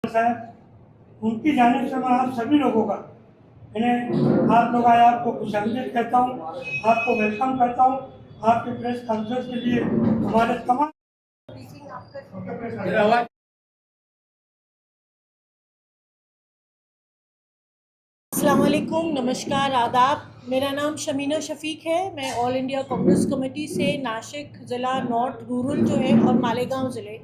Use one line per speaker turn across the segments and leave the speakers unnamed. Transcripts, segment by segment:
साहब उनकी जानिब से मैं आप सभी लोगों का इन्हें आप लोग आए आपको खुशामदीद कहता हूँ, आपको वेलकम करता हूँ। आपके प्रेस कॉन्फ्रेंस के लिए हमारे तमाम
अस्सलाम वालेकुम, नमस्कार, आदाब। मेरा नाम शमीना शफ़ीक है। मैं ऑल इंडिया कांग्रेस कमेटी से नासिक ज़िला नॉर्थ रूरल जो है और मालेगांव ज़िले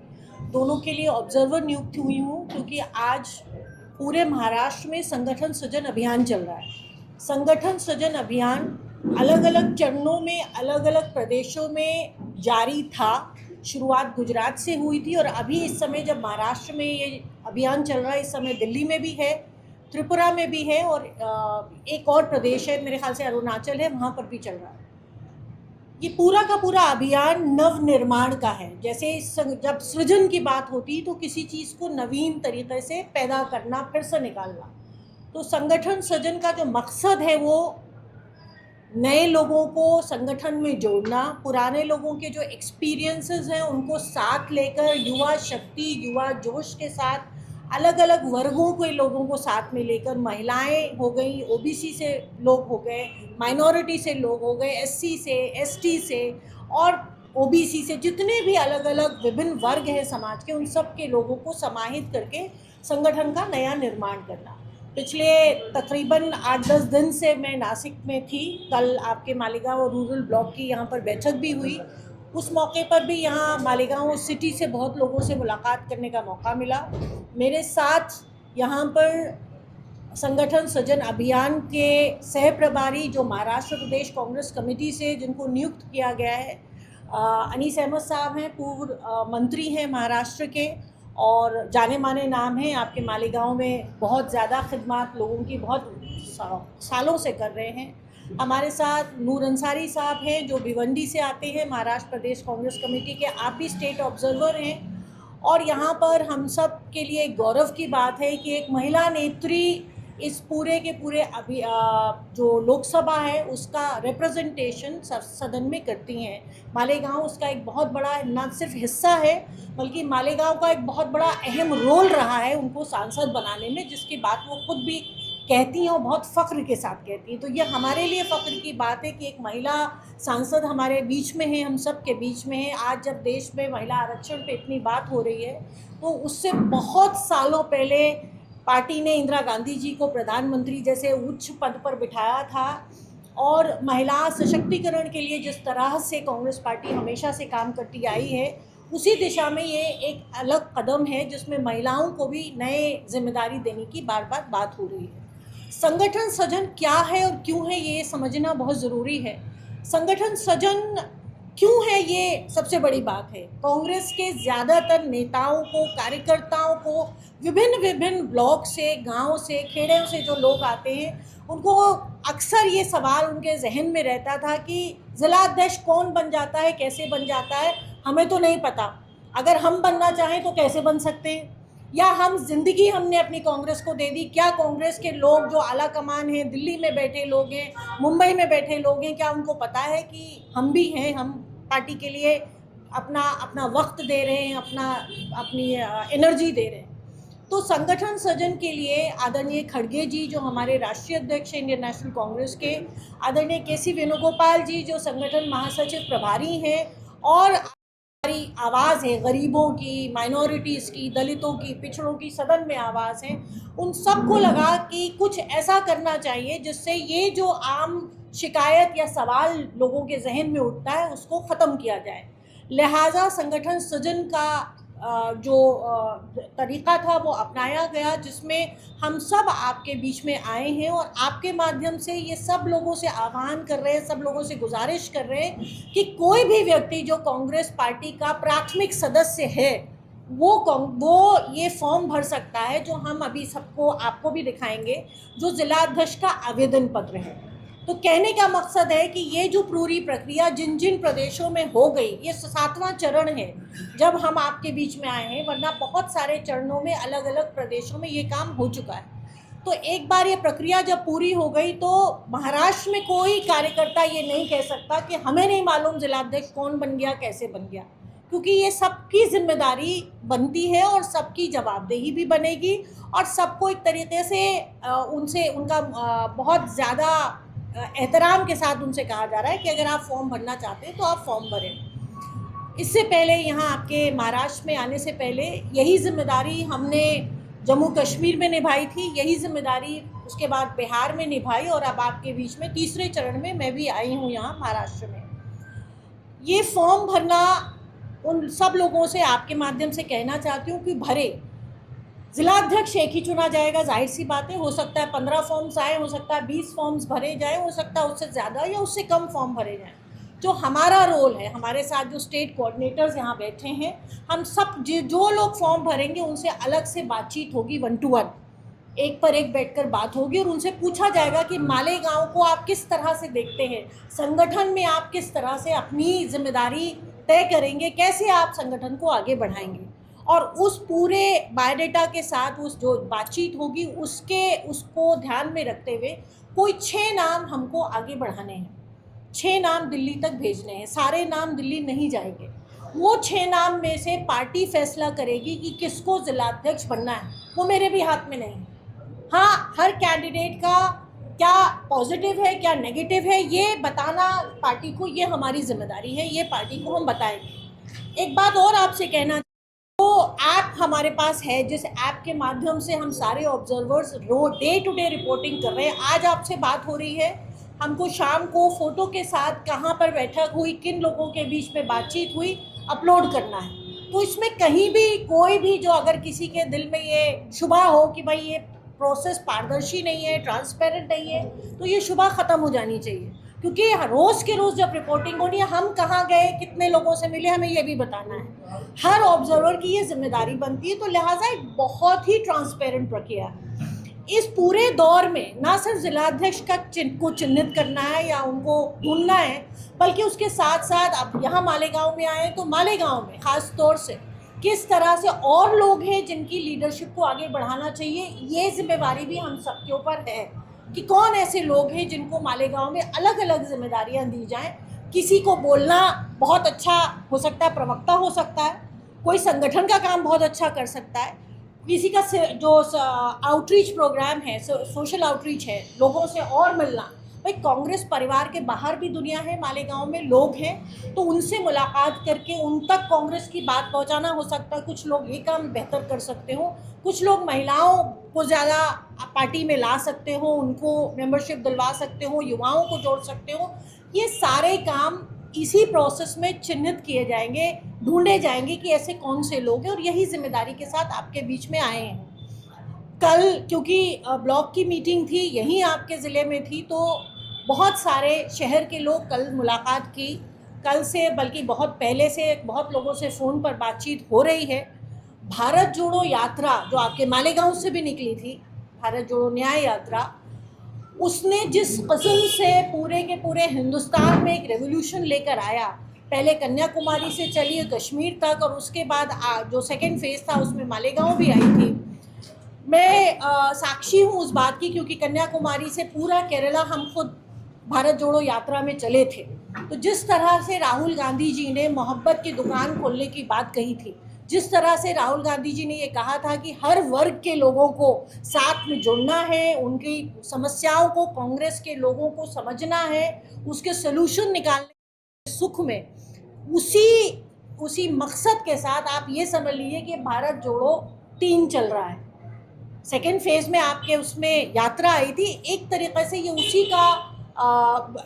दोनों के लिए ऑब्ज़र्वर नियुक्त हुई हूँ, क्योंकि आज पूरे महाराष्ट्र में संगठन सृजन अभियान चल रहा है। संगठन सृजन अभियान अलग अलग चरणों में अलग अलग प्रदेशों में जारी था। शुरुआत गुजरात से हुई थी और अभी इस समय जब महाराष्ट्र में ये अभियान चल रहा है, इस समय दिल्ली में भी है, त्रिपुरा में भी है और एक और प्रदेश है, मेरे ख्याल से अरुणाचल है, वहाँ पर भी चल रहा है। ये पूरा का पूरा अभियान नव निर्माण का है। जैसे जब सृजन की बात होती तो किसी चीज़ को नवीन तरीके से पैदा करना, फिर से निकालना। तो संगठन सृजन का जो मकसद है वो नए लोगों को संगठन में जोड़ना, पुराने लोगों के जो एक्सपीरियंसेस हैं उनको साथ लेकर युवा शक्ति, युवा जोश के साथ अलग अलग वर्गों के लोगों को साथ में लेकर, महिलाएं हो गई, ओबीसी से लोग हो गए, माइनॉरिटी से लोग हो गए, एससी से, एसटी से और ओबीसी से, जितने भी अलग अलग विभिन्न वर्ग हैं समाज के, उन सब के लोगों को समाहित करके संगठन का नया निर्माण करना। पिछले तकरीबन 8-10 दिन से मैं नासिक में थी। कल आपके मालेगांव रूरल ब्लॉक की यहाँ पर बैठक भी हुई। उस मौके पर भी यहाँ मालेगांव सिटी से बहुत लोगों से मुलाकात करने का मौका मिला। मेरे साथ यहाँ पर संगठन सृजन अभियान के सह प्रभारी जो महाराष्ट्र प्रदेश कांग्रेस कमेटी से जिनको नियुक्त किया गया है, अनीस अहमद साहब हैं, पूर्व मंत्री हैं महाराष्ट्र के और जाने माने नाम हैं। आपके मालेगांव में बहुत ज़्यादा खिदमत लोगों की बहुत सालों से कर रहे हैं। हमारे साथ नूर अंसारी साहब हैं जो भिवंडी से आते हैं, महाराष्ट्र प्रदेश कांग्रेस कमेटी के, आप भी स्टेट ऑब्जर्वर हैं। और यहाँ पर हम सब के लिए गौरव की बात है कि एक महिला नेत्री इस पूरे के पूरे अभी जो लोकसभा है उसका रिप्रेजेंटेशन सदन में करती हैं। मालेगांव उसका एक बहुत बड़ा न सिर्फ हिस्सा है बल्कि मालेगांव का एक बहुत बड़ा अहम रोल रहा है उनको सांसद बनाने में, जिसकी बात वो खुद भी कहती हैं और बहुत फ़ख्र के साथ कहती हैं। तो ये हमारे लिए फ़ख्र की बात है कि एक महिला सांसद हमारे बीच में है, हम सब के बीच में है। आज जब देश में महिला आरक्षण पे इतनी बात हो रही है तो उससे बहुत सालों पहले पार्टी ने इंदिरा गांधी जी को प्रधानमंत्री जैसे उच्च पद पर बिठाया था और महिला सशक्तिकरण के लिए जिस तरह से कांग्रेस पार्टी हमेशा से काम करती आई है, उसी दिशा में ये एक अलग कदम है जिसमें महिलाओं को भी नए जिम्मेदारी देने की बार बार बात हो रही है। संगठन सृजन क्या है और क्यों है ये समझना बहुत ज़रूरी है। संगठन सृजन क्यों है ये सबसे बड़ी बात है। कांग्रेस के ज़्यादातर नेताओं को, कार्यकर्ताओं को विभिन्न विभिन्न ब्लॉक से, गांव से, खेड़ों से जो लोग आते हैं उनको अक्सर ये सवाल उनके जहन में रहता था कि ज़िलाध्यक्ष कौन बन जाता है, कैसे बन जाता है, हमें तो नहीं पता। अगर हम बनना चाहें तो कैसे बन सकते हैं, या हम ज़िंदगी हमने अपनी कांग्रेस को दे दी, क्या कांग्रेस के लोग जो आला कमान हैं, दिल्ली में बैठे लोग हैं, मुंबई में बैठे लोग हैं, क्या उनको पता है कि हम भी हैं, हम पार्टी के लिए अपना वक्त दे रहे हैं, अपनी एनर्जी दे रहे हैं। तो संगठन सृजन के लिए आदरणीय खड़गे जी जो हमारे राष्ट्रीय अध्यक्ष हैं इंडियन नेशनल कांग्रेस के, आदरणीय केसी वेणुगोपाल जी जो संगठन महासचिव प्रभारी हैं, और हमारी आवाज़ है गरीबों की, माइनॉरिटीज़ की, दलितों की, पिछड़ों की सदन में आवाज़ है, उन सबको लगा कि कुछ ऐसा करना चाहिए जिससे ये जो आम शिकायत या सवाल लोगों के जहन में उठता है उसको ख़त्म किया जाए। लिहाजा संगठन सृजन का जो तरीक़ा था वो अपनाया गया, जिसमें हम सब आपके बीच में आए हैं और आपके माध्यम से ये सब लोगों से आह्वान कर रहे हैं, सब लोगों से गुजारिश कर रहे हैं कि कोई भी व्यक्ति जो कांग्रेस पार्टी का प्राथमिक सदस्य है वो ये फॉर्म भर सकता है जो हम अभी सबको आपको भी दिखाएंगे, जो जिलाध्यक्ष का आवेदन पत्र है। तो कहने का मकसद है कि ये जो पूरी प्रक्रिया जिन जिन प्रदेशों में हो गई, ये 7वां चरण है जब हम आपके बीच में आए हैं, वरना बहुत सारे चरणों में अलग अलग प्रदेशों में ये काम हो चुका है। तो एक बार ये प्रक्रिया जब पूरी हो गई तो महाराष्ट्र में कोई कार्यकर्ता ये नहीं कह सकता कि हमें नहीं मालूम जिलाध्यक्ष कौन बन गया, कैसे बन गया। क्योंकि ये सबकी जिम्मेदारी बनती है और सबकी जवाबदेही भी बनेगी और सबको एक तरीके से उनसे उनका बहुत ज़्यादा एहतराम के साथ उनसे कहा जा रहा है कि अगर आप फॉर्म भरना चाहते हैं तो आप फॉर्म भरें। इससे पहले यहाँ आपके महाराष्ट्र में आने से पहले यही जिम्मेदारी हमने जम्मू कश्मीर में निभाई थी, यही जिम्मेदारी उसके बाद बिहार में निभाई और अब आपके बीच में तीसरे चरण में मैं भी आई हूँ यहाँ महाराष्ट्र में। ये फॉर्म भरना उन सब लोगों से आपके माध्यम से कहना चाहती हूँ कि भरे। जिलाध्यक्ष एक ही चुना जाएगा, जाहिर सी बात है। हो सकता है 15 फॉर्म्स आए, हो सकता है 20 फॉर्म्स भरे जाए, हो सकता है उससे ज़्यादा या उससे कम फॉर्म भरे जाएँ। जो हमारा रोल है, हमारे साथ जो स्टेट कोऑर्डिनेटर्स यहाँ बैठे हैं, हम सब जो लोग फॉर्म भरेंगे उनसे अलग से बातचीत होगी, 1 to 1 एक पर एक बैठकर बात होगी और उनसे पूछा जाएगा कि मालेगांव को आप किस तरह से देखते हैं, संगठन में आप किस तरह से अपनी जिम्मेदारी तय करेंगे, कैसे आप संगठन को आगे बढ़ाएंगे। और उस पूरे बायोडाटा के साथ उस जो बातचीत होगी उसको ध्यान में रखते हुए कोई 6 नाम हमको आगे बढ़ाने हैं, 6 नाम दिल्ली तक भेजने हैं। सारे नाम दिल्ली नहीं जाएंगे, वो 6 नाम में से पार्टी फैसला करेगी कि किसको जिलाध्यक्ष बनना है, वो मेरे भी हाथ में नहीं है। हाँ, हर कैंडिडेट का क्या पॉजिटिव है क्या नेगेटिव है ये बताना पार्टी को, ये हमारी जिम्मेदारी है, ये पार्टी को हम बताएंगे। एक बात और आपसे कहना, तो ऐप हमारे पास है जिस ऐप के माध्यम से हम सारे observers day to day reporting कर रहे हैं। आज आपसे बात हो रही है, हमको शाम को फ़ोटो के साथ कहाँ पर बैठक हुई, किन लोगों के बीच में बातचीत हुई, अपलोड करना है। तो इसमें कहीं भी कोई भी जो अगर किसी के दिल में ये शुबा हो कि भाई ये प्रोसेस पारदर्शी नहीं है, ट्रांसपेरेंट नहीं है, तो ये शुबा ख़त्म हो जानी चाहिए। क्योंकि रोज़ के रोज़ जब रिपोर्टिंग होनी है, हम कहाँ गए, कितने लोगों से मिले, हमें ये भी बताना है। हर ऑब्जर्वर की ये जिम्मेदारी बनती है। तो लिहाजा एक बहुत ही ट्रांसपेरेंट प्रक्रिया है। इस पूरे दौर में ना सिर्फ जिलाध्यक्ष को चिन्हित करना है या उनको ढूंढना है, बल्कि उसके साथ साथ अब यहाँ मालेगांव में आए तो मालेगांव में ख़ास तौर से किस तरह से और लोग हैं जिनकी लीडरशिप को आगे बढ़ाना चाहिए, ये जिम्मेवारी भी हम सबके ऊपर है कि कौन ऐसे लोग हैं जिनको मालेगांव में अलग अलग जिम्मेदारियां दी जाएं। किसी को बोलना बहुत अच्छा हो सकता है, प्रवक्ता हो सकता है, कोई संगठन का काम बहुत अच्छा कर सकता है, किसी का जो आउटरीच प्रोग्राम है, सोशल आउटरीच है, लोगों से और मिलना। भाई कांग्रेस परिवार के बाहर भी दुनिया है, मालेगांव में लोग हैं, तो उनसे मुलाकात करके उन तक कांग्रेस की बात पहुंचाना हो सकता है। कुछ लोग ये काम बेहतर कर सकते हो, कुछ लोग महिलाओं को ज़्यादा पार्टी में ला सकते हो, उनको मेंबरशिप दिलवा सकते हो, युवाओं को जोड़ सकते हो। ये सारे काम इसी प्रोसेस में चिन्हित किए जाएंगे, ढूंढे जाएंगे कि ऐसे कौन से लोग हैं, और यही जिम्मेदारी के साथ आपके बीच में आए हैं। कल क्योंकि ब्लॉक की मीटिंग थी, यहीं आपके ज़िले में थी, तो बहुत सारे शहर के लोग कल मुलाकात की। कल से बल्कि बहुत पहले से बहुत लोगों से फ़ोन पर बातचीत हो रही है। भारत जोड़ो यात्रा जो आपके मालेगांव से भी निकली थी, भारत जोड़ो न्याय यात्रा, उसने जिस किस्म से पूरे के पूरे हिंदुस्तान में एक रेवोल्यूशन लेकर आया, पहले कन्याकुमारी से चली कश्मीर तक, और उसके बाद जो सेकेंड फेज़ था उसमें मालेगांव भी आई थी। मैं साक्षी हूँ उस बात की, क्योंकि कन्याकुमारी से पूरा केरला हम खुद भारत जोड़ो यात्रा में चले थे। तो जिस तरह से राहुल गांधी जी ने मोहब्बत की दुकान खोलने की बात कही थी, जिस तरह से राहुल गांधी जी ने ये कहा था कि हर वर्ग के लोगों को साथ में जुड़ना है, उनकी समस्याओं को कांग्रेस के लोगों को समझना है, उसके सलूशन निकालने सुख में, उसी मकसद के साथ आप ये समझ लीजिए कि भारत जोड़ो 3 चल रहा है। सेकेंड फेज़ में आपके उसमें यात्रा आई थी, एक तरीक़े से ये उसी का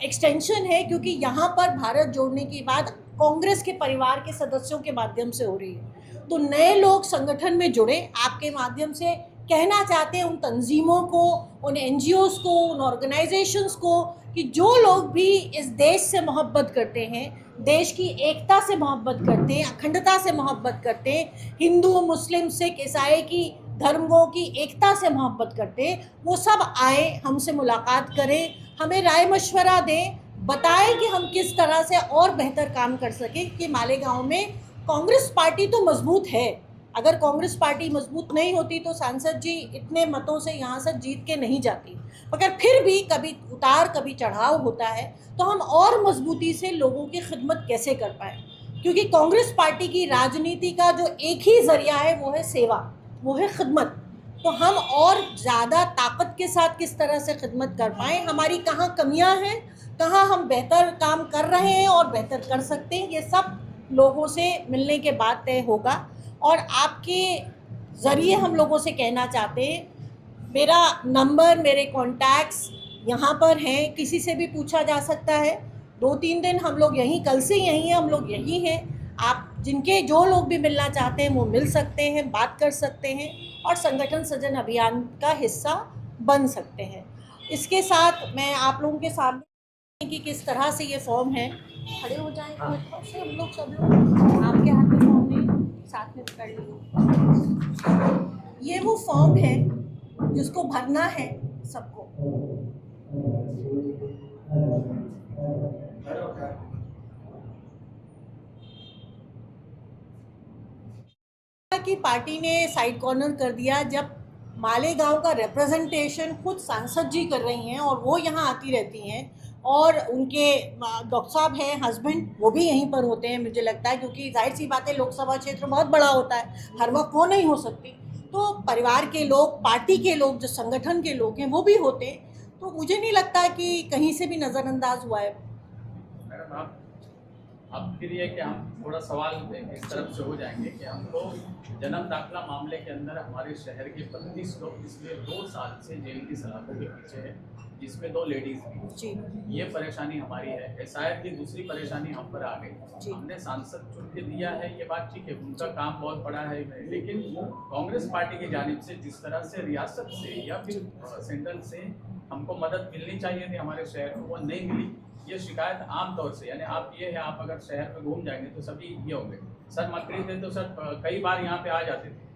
एक्सटेंशन है, क्योंकि यहाँ पर भारत जोड़ने की बात कांग्रेस के परिवार के सदस्यों के माध्यम से हो रही है। तो नए लोग संगठन में जुड़े, आपके माध्यम से कहना चाहते हैं उन तंजीमों को, उन NGOs को, उन ऑर्गेनाइजेशंस को कि जो लोग भी इस देश से मोहब्बत करते हैं, देश की एकता से मोहब्बत करते हैं, अखंडता से मोहब्बत करते हैं, हिंदू मुस्लिम सिख ईसाई की धर्मों की एकता से मोहब्बत करते हैं, वो सब आए, हमसे मुलाकात करें, हमें राय मशवरा दें, बताएं कि हम किस तरह से और बेहतर काम कर सकें कि मालेगांव में कांग्रेस पार्टी तो मजबूत है। अगर कांग्रेस पार्टी मजबूत नहीं होती तो सांसद जी इतने मतों से यहाँ से जीत के नहीं जाती, मगर फिर भी कभी उतार कभी चढ़ाव होता है, तो हम और मजबूती से लोगों की खिदमत कैसे कर पाए। क्योंकि कांग्रेस पार्टी की राजनीति का जो एक ही जरिया है वो है सेवा, वो है खिदमत। तो हम और ज़्यादा ताकत के साथ किस तरह से खिदमत कर पाएँ, हमारी कहाँ कमियां हैं, कहाँ हम बेहतर काम कर रहे हैं और बेहतर कर सकते हैं, ये सब लोगों से मिलने के बाद तय होगा। और आपके ज़रिए हम लोगों से कहना चाहते हैं, मेरा नंबर, मेरे कॉन्टैक्ट्स यहाँ पर हैं, किसी से भी पूछा जा सकता है। 2-3 दिन हम लोग यहीं, कल से यहीं हैं, हम लोग यहीं हैं। आप जिनके जो लोग भी मिलना चाहते हैं वो मिल सकते हैं, बात कर सकते हैं और संगठन सृजन अभियान का हिस्सा बन सकते हैं। इसके साथ मैं आप लोगों के सामने कि किस तरह से ये फॉर्म है, खड़े हो जाएं से हम लोग, सब लोग आपके हाथ में फॉर्म नहीं, साथ में कर लीजिए। ये वो फॉर्म है जिसको भरना है सबको। की पार्टी ने साइड कॉर्नर कर दिया जब मालेगांव का रिप्रेजेंटेशन खुद सांसद जी कर रही हैं और वो यहाँ आती रहती हैं और उनके डॉक्टर साहब हैं हस्बैंड, वो भी यहीं पर होते हैं मुझे लगता है, क्योंकि जाहिर सी बात है लोकसभा क्षेत्र बहुत बड़ा होता है, हर वक्त वो नहीं हो सकती। तो परिवार के लोग, पार्टी के लोग, जो संगठन के लोग हैं वो भी होते हैं। तो मुझे नहीं लगता कि कहीं से भी नज़रअंदाज हुआ है।
मैडम, अब फिर ये कि हम थोड़ा सवाल इस तरफ से हो जाएंगे कि हमको जन्म दाखिला मामले के अंदर हमारे शहर के 32 लोग पिछले 2 साल से जेल की सलाखों के पीछे है, जिसमें 2 लेडीज भी। ये परेशानी हमारी है। शायद की दूसरी परेशानी हम पर आ गई। हमने सांसद चुन के दिया है, ये बात ठीक है, उनका काम बहुत बड़ा है, लेकिन कांग्रेस पार्टी की जानिब से जिस तरह से रियासत से या फिर सेंट्रल से हमको मदद मिलनी चाहिए थी हमारे शहर को, वो नहीं मिली। ये शिकायत आम तौर से, यानी आप ये है, आप अगर शहर में घूम जाएंगे तो सभी ये होंगे, सर मकड़ी थे तो सर कई बार यहाँ पे आ जाते थे,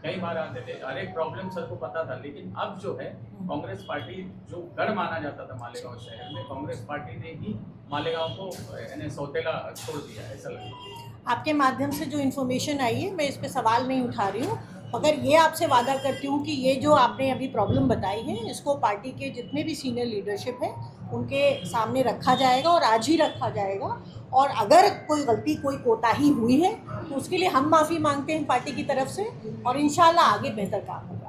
कई बार आते थे, हर एक प्रॉब्लम सर को पता था। लेकिन अब जो है कांग्रेस पार्टी, जो गढ़ माना जाता था मालेगांव शहर में, कांग्रेस पार्टी ने ही मालेगांव को यानी सौतेला छोड़ दिया, ऐसा लगता है।
आपके माध्यम से जो इन्फॉर्मेशन आई है, मैं इस पर सवाल नहीं उठा रही हूँ, मगर ये आपसे वादा करती हूँ कि ये जो आपने अभी प्रॉब्लम बताई है, इसको पार्टी के जितने भी सीनियर लीडरशिप है उनके सामने रखा जाएगा और आज ही रखा जाएगा। और अगर कोई गलती, कोई कोताही हुई है तो उसके लिए हम माफ़ी मांगते हैं पार्टी की तरफ से और इंशाल्लाह आगे बेहतर काम होगा।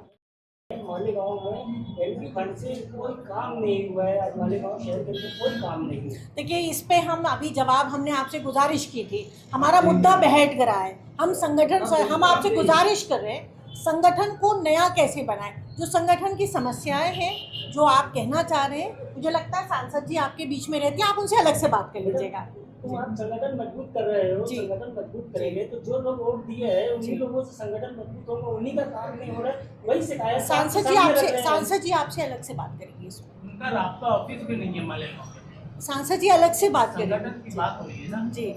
मालेगांव में एमपी फंड से कोई काम नहीं हुआ है, आज मालेगांव शहर के अंदर कोई काम नहीं है।
देखिए, इस पे हम अभी जवाब, हमने आपसे गुजारिश की थी, हमारा मुद्दा बैठ गया है, हम संगठन से, हम आपसे गुजारिश कर रहे हैं संगठन को नया कैसे बनाएं, जो संगठन की समस्याएं हैं, जो आप कहना चाह रहे हैं, मुझे लगता है सांसद जी आपके बीच में रहती हैं, आप उनसे अलग से बात कर लीजिएगा।
तो आप संगठन मजबूत कर रहे हो, संगठन मजबूत करेंगे तो जो लोग वोट दिए हैं उन्हीं लोगों से संगठन मजबूत होगा, उन्हीं का काम नहीं हो रहा है, वही शिकायत
सांसद जी आपसे अलग से बात करेंगे इसमें।
उनका राब्ता ऑफिस भी नहीं है मालेगांव में।
सांसद जी अलग से बात करेंगे,
संगठन की बात हो रही है ना
जी।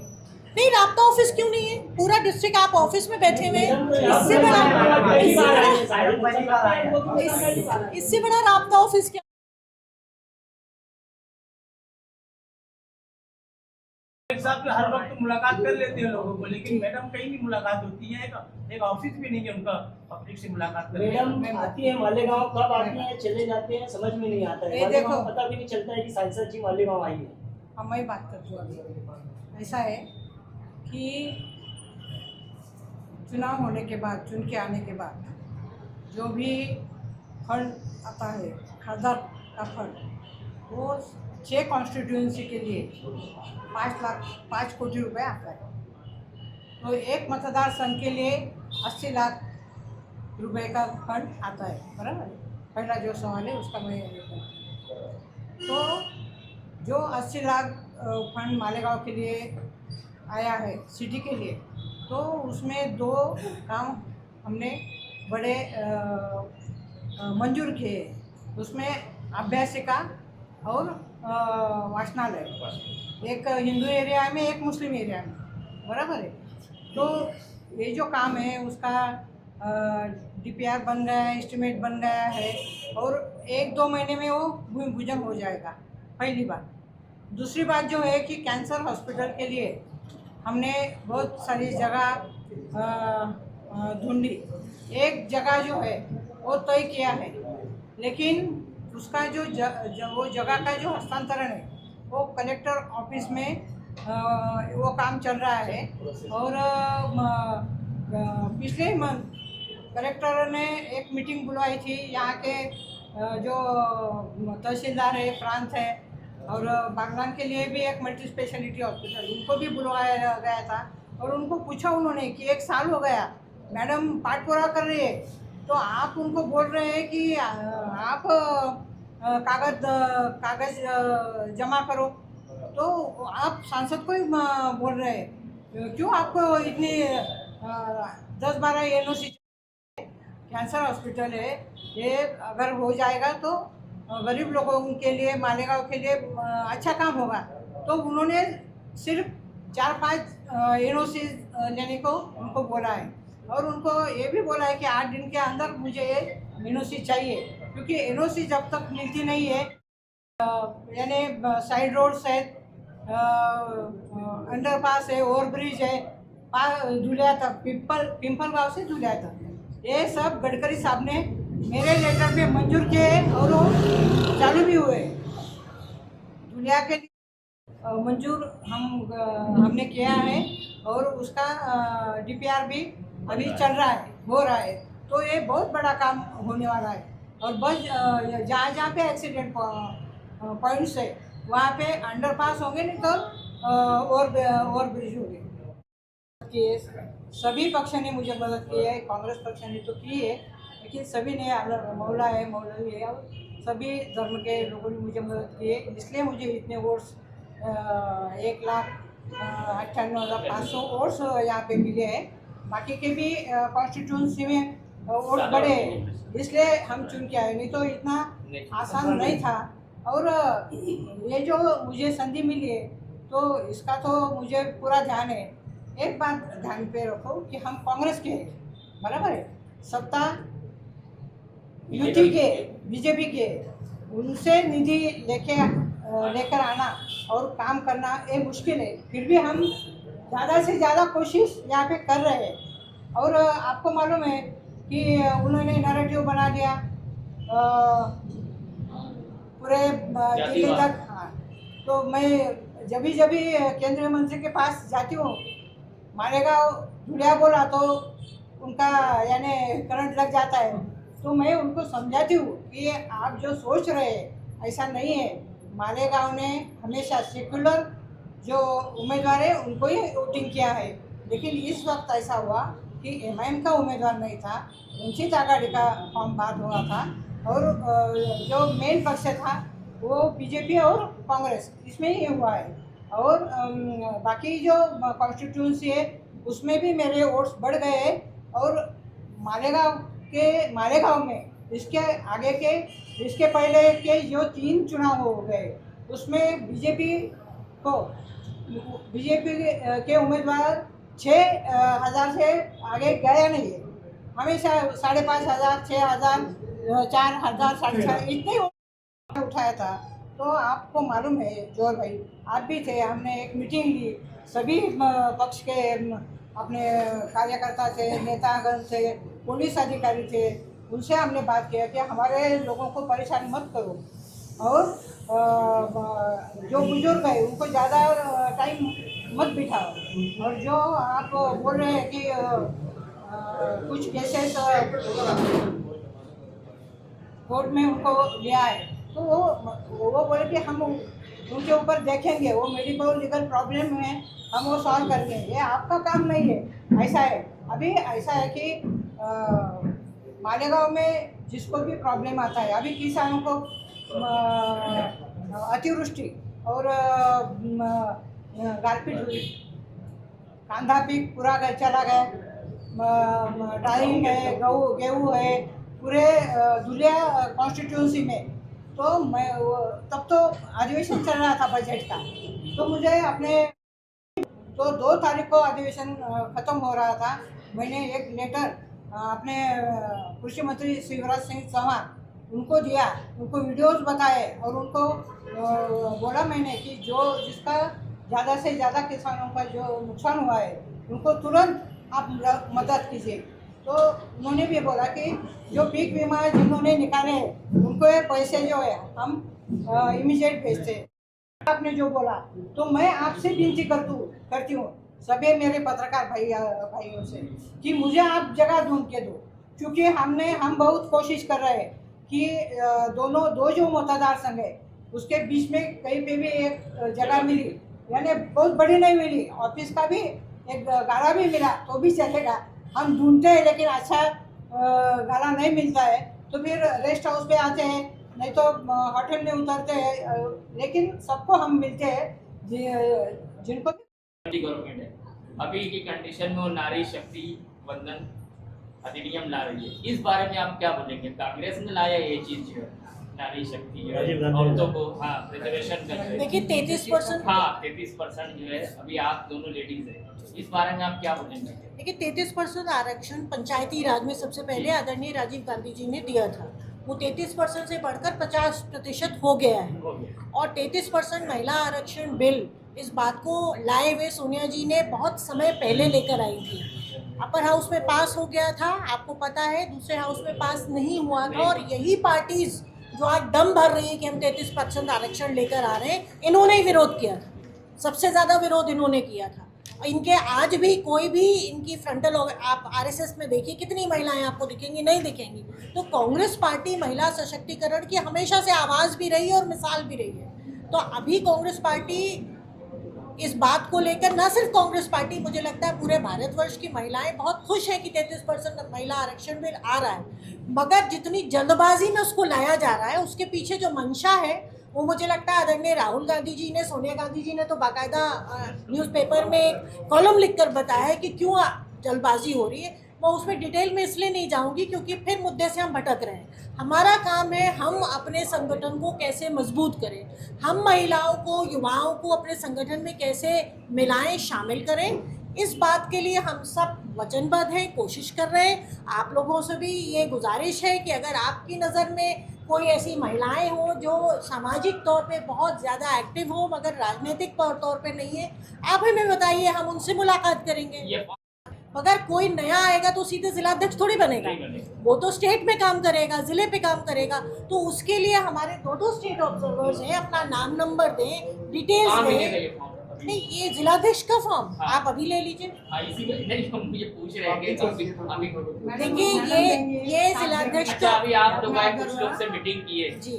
नहीं, राब्ता ऑफिस क्यों नहीं है? पूरा डिस्ट्रिक्ट आप ऑफिस में बैठे हुए हैं, इससे बड़ा राब्ता ऑफिस क्या?
एक साथ में हर वक्त मुलाकात कर लेते हैं लोगों को, लेकिन मैडम कहीं भी मुलाकात होती है, एक ऑफिस भी नहीं है उनका पब्लिक से मुलाकात करने।
मैडम आती है मालेगांव, कब आती है चले जाते हैं समझ में नहीं आता है, देखो पता भी नहीं चलता है कि सांसद जी मालेगांव आई है।
हम वही बात करते हैं। ऐसा है कि चुनाव होने के बाद, चुन के आने के बाद जो भी फंड आता है, खासदार का फंड, वो 6 कॉन्स्टिट्यूंसी के लिए 5 कोटी रुपए आता है। तो एक मतदार संघ के लिए 80 लाख रुपए का फंड आता है, बराबर। पहला जो सवाल है उसका मैं तो जो 80 लाख फंड मालेगांव के लिए आया है, सिटी के लिए, तो उसमें 2 काम हमने बड़े मंजूर किए। उसमें अभ्यासिका और वाचनालय, एक हिंदू एरिया में, एक मुस्लिम एरिया में, बराबर है। तो ये जो काम है उसका DPR बन गया है, एस्टिमेट बन गया है और 1-2 महीने में वो भूमि पूजन हो जाएगा, पहली बात। दूसरी बात जो है कि कैंसर हॉस्पिटल के लिए हमने बहुत सारी जगह ढूंढी, एक जगह जो है वो तय किया है, लेकिन उसका वो जगह का जो हस्तांतरण है वो कलेक्टर ऑफिस में वो काम चल रहा है। और पिछले मंथ कलेक्टर ने एक मीटिंग बुलवाई थी। यहाँ के जो तहसीलदार है, प्रांत है, और बागलान के लिए भी एक मल्टी स्पेशलिटी हॉस्पिटल, उनको भी बुलवाया गया था। और उनको पूछा उन्होंने कि 1 साल हो गया, मैडम पाठ पूरा कर रही है, तो आप उनको बोल रहे हैं कि आप कागज जमा करो, तो आप सांसद को ही बोल रहे हैं, क्यों आपको इतनी 10-12 एनओसी? कैंसर हॉस्पिटल है ये, अगर हो जाएगा तो गरीब लोगों के लिए, मालेगांव के लिए अच्छा काम होगा। तो उन्होंने सिर्फ 4-5 एनओसी लेने को उनको बोला है। और उनको ये भी बोला है कि 8 दिन के अंदर मुझे ये एनओसी चाहिए, क्योंकि एनओसी जब तक मिलती नहीं है, यानी साइड रोड्स है, अंडरपास है, ओवर ब्रिज है, धुलिया तक, पिंपल गांव से धुलिया तक, ये सब गडकरी साहब ने मेरे लेटर पे मंजूर किए और वो चालू भी हुए। धुलिया के मंजूर हमने किया है और उसका डीपीआर भी अभी चल रहा है, हो रहा है। तो ये बहुत बड़ा काम होने वाला है। और बस जहाँ जहाँ पे एक्सीडेंट पॉइंट्स है वहाँ पे अंडरपास होंगे, नहीं तो ओवर ब्रिज होंगे। कि सभी पक्ष ने मुझे मदद की है, कांग्रेस पक्ष ने तो की है, लेकिन सभी ने, मौला है, मौलवी है, और सभी धर्म के लोगों ने मुझे मदद की है। इसलिए मुझे इतने वोट्स 1,98,500 वोट्स यहाँ पे मिले हैं। बाकी के भी कॉन्स्टिट्यूंसी में वोट बढ़े हैं, इसलिए हम चुन के आए, नहीं तो इतना आसान नहीं था। और ये जो मुझे संधि मिली है, तो इसका तो मुझे पूरा ध्यान है। एक बात ध्यान पे रखो कि हम कांग्रेस के हैं, बराबर है, सत्ता यूटी के, बीजेपी के, उनसे निधि लेकर आना और काम करना ये मुश्किल है। फिर भी हम ज़्यादा से ज़्यादा कोशिश यहाँ पे कर रहे हैं। और आपको मालूम है कि उन्होंने नैरेटिव बना दिया पूरे दिल्ली तक। हाँ, तो मैं जब भी केंद्रीय मंत्री के पास जाती हूँ, मालेगांव धुलिया बोला तो उनका यानी करंट लग जाता है। तो मैं उनको समझाती हूँ कि आप जो सोच रहे हैं ऐसा नहीं है। मालेगांव ने हमेशा सेक्युलर जो उम्मीदवार है उनको ही वोटिंग किया है, लेकिन इस वक्त ऐसा हुआ कि एमआईएम का उम्मीदवार नहीं था, वंचित आघाड़ी का फॉर्म बात हुआ था, और जो मेन पक्ष था वो बीजेपी और कांग्रेस, इसमें ही हुआ है। और बाकी जो कॉन्स्टिट्यूंसी है उसमें भी मेरे वोट्स बढ़ गए हैं। और मालेगांव में इसके पहले के जो 3 चुनाव हो गए उसमें बीजेपी के उम्मीदवार 6,000 से आगे गया नहीं है। हमेशा 5,500, 6,000, 4,000, 4,500 इतने उठाया था। तो आपको मालूम है जोर भाई, आप भी थे, हमने एक मीटिंग ली, सभी पक्ष के अपने कार्यकर्ता थे, नेतागण थे, पुलिस अधिकारी थे, उनसे हमने बात किया कि हमारे लोगों को परेशान मत करो, और जो बुजुर्ग है उनको ज़्यादा टाइम मत बिठाओ। और जो आप बोल रहे हैं कि कुछ केसेस कोर्ट में उनको लिया है, तो वो बोले कि हम उनके ऊपर देखेंगे, वो मेडिकल लीगल प्रॉब्लम है, हम वो सॉल्व करेंगे। ये आपका काम नहीं है। ऐसा है, अभी ऐसा है कि मालेगांव में जिसको भी प्रॉब्लम आता है, अभी किसानों को अतिवृष्टि और गारपीट हुई, कांधा पीक पूरा चला गया, डाइंग है, गेहूँ है पूरे धुलिया कॉन्स्टिट्यूंसी में। तो मैं तब तो अधिवेशन चल रहा था बजट का, तो मुझे तो 2 तारीख को अधिवेशन ख़त्म हो रहा था। मैंने एक लेटर अपने कृषि मंत्री शिवराज सिंह चौहान उनको दिया, उनको वीडियोस बताए, और उनको बोला मैंने कि जिसका ज़्यादा से ज़्यादा किसानों का जो नुकसान हुआ है उनको तुरंत आप मदद कीजिए। तो उन्होंने भी बोला कि जो पीक बीमा जिन्होंने निकाले उनको ये पैसे जो है हम इमीडिएट भेजते हैं। आपने जो बोला तो मैं आपसे विनती करती हूँ सभी मेरे पत्रकार भाइयों से कि मुझे आप जगह ढूंढ के दो, क्योंकि हम बहुत कोशिश कर रहे हैं कि दो जो मतदार संघ है उसके बीच में कहीं पे भी एक जगह मिली, यानी बहुत बड़ी नहीं मिली, ऑफिस का भी एक गाला भी मिला तो भी चलेगा। हम ढूंढते हैं लेकिन अच्छा गाला नहीं मिलता है तो फिर रेस्ट हाउस पे आते हैं, नहीं तो होटल में उतरते हैं, लेकिन सबको हम मिलते हैं जिनको
गवर्नमेंट है अभी की कंडीशन में वो नारी शक्ति वंदन अधिनियम ला रही है, इस बारे में आप क्या बोलेंगे? कांग्रेस ने लाया ये चीज जो है नारी शक्ति जो है औरतों को रिजर्वेशन कर रहे हैं।
देखिए 33%,
हाँ 33% जो है अभी आप दोनों लेडीज है, इस बारे में आप क्या बोलेंगे?
देखिए 33% आरक्षण पंचायती राज में सबसे पहले आदरणीय राजीव गांधी जी ने दिया था, वो 33% से बढ़कर 50% हो गया है। और 33% महिला आरक्षण बिल, इस बात को लाए हुए सोनिया जी ने बहुत समय पहले लेकर आई थी। अपर हाउस में पास हो गया था, आपको पता है, दूसरे हाउस में पास नहीं हुआ था। और यही पार्टीज जो आज दम भर रही है कि हम 33% आरक्षण लेकर आ रहे हैं, इन्होंने ही विरोध किया था, सबसे ज़्यादा विरोध इन्होंने किया था। इनके आज भी कोई भी इनकी फ्रंटल, आप आरएसएस में देखिए कितनी महिलाएं आपको दिखेंगी, नहीं दिखेंगी। तो कांग्रेस पार्टी महिला सशक्तिकरण की हमेशा से आवाज़ भी रही है और मिसाल भी रही है। तो अभी कांग्रेस पार्टी इस बात को लेकर, न सिर्फ कांग्रेस पार्टी, मुझे लगता है पूरे भारतवर्ष की महिलाएं बहुत खुश हैं कि 33% महिला आरक्षण बिल आ रहा है। मगर जितनी जल्दबाजी में उसको लाया जा रहा है, उसके पीछे जो मंशा है वो मुझे लगता है आदरणीय राहुल गांधी जी ने, सोनिया गांधी जी ने तो बाकायदा न्यूज़पेपर में एक कॉलम लिखकर बताया है कि क्यों जल्दबाजी हो रही है। मैं उसमें डिटेल में इसलिए नहीं जाऊंगी क्योंकि फिर मुद्दे से हम भटक रहे हैं। हमारा काम है हम अपने संगठन को कैसे मजबूत करें, हम महिलाओं को, युवाओं को अपने संगठन में कैसे मिलाएं, शामिल करें। इस बात के लिए हम सब वचनबद्ध हैं, कोशिश कर रहे हैं। आप लोगों से भी ये गुजारिश है कि अगर आपकी नज़र में कोई ऐसी महिलाएं हो जो सामाजिक तौर पे बहुत ज़्यादा एक्टिव हो मगर राजनीतिक तौर पे नहीं है, आप हमें बताइए, हम उनसे मुलाकात करेंगे। मगर कोई नया आएगा तो सीधे जिलाध्यक्ष थोड़ी बनेगा, वो तो स्टेट में काम करेगा, जिले पे काम करेगा। तो उसके लिए हमारे दो स्टेट ऑब्जर्वर्स हैं, अपना नाम नंबर दें, डिटेल्स दें। नहीं, ये जिलाध्यक्ष का फॉर्म आप अभी ले लीजिए।
मुझे पूछ रहे हैं कि
देखिए ये जिलाध्यक्ष का,
अभी आप लोग कुछ लोग से मीटिंग किए
जी,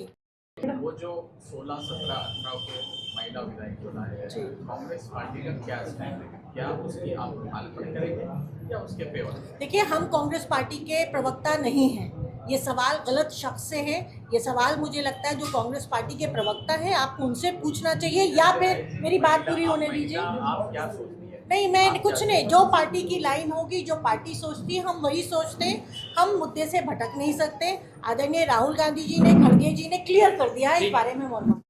वो जो 16, 17, 18 को महिला विधायक जो लाए हैं, कांग्रेस पार्टी का क्या स्टैंड है? क्या उसकी आप पालन करेंगे या उसके पेवर?
देखिए हम कांग्रेस पार्टी के प्रवक्ता नहीं हैं, ये सवाल गलत शख्स से है। ये सवाल मुझे लगता है जो कांग्रेस पार्टी के प्रवक्ता हैं आपको उनसे पूछना चाहिए, या फिर मेरी बात पूरी होने दीजिए।
आप क्या सोचती है?
नहीं, मैं कुछ नहीं, जो पार्टी की लाइन होगी, जो पार्टी सोचती है हम वही सोचते हैं, हम मुद्दे से भटक नहीं सकते। आदरणीय राहुल गांधी जी ने, खड़गे जी ने क्लियर कर दिया है इस बारे में।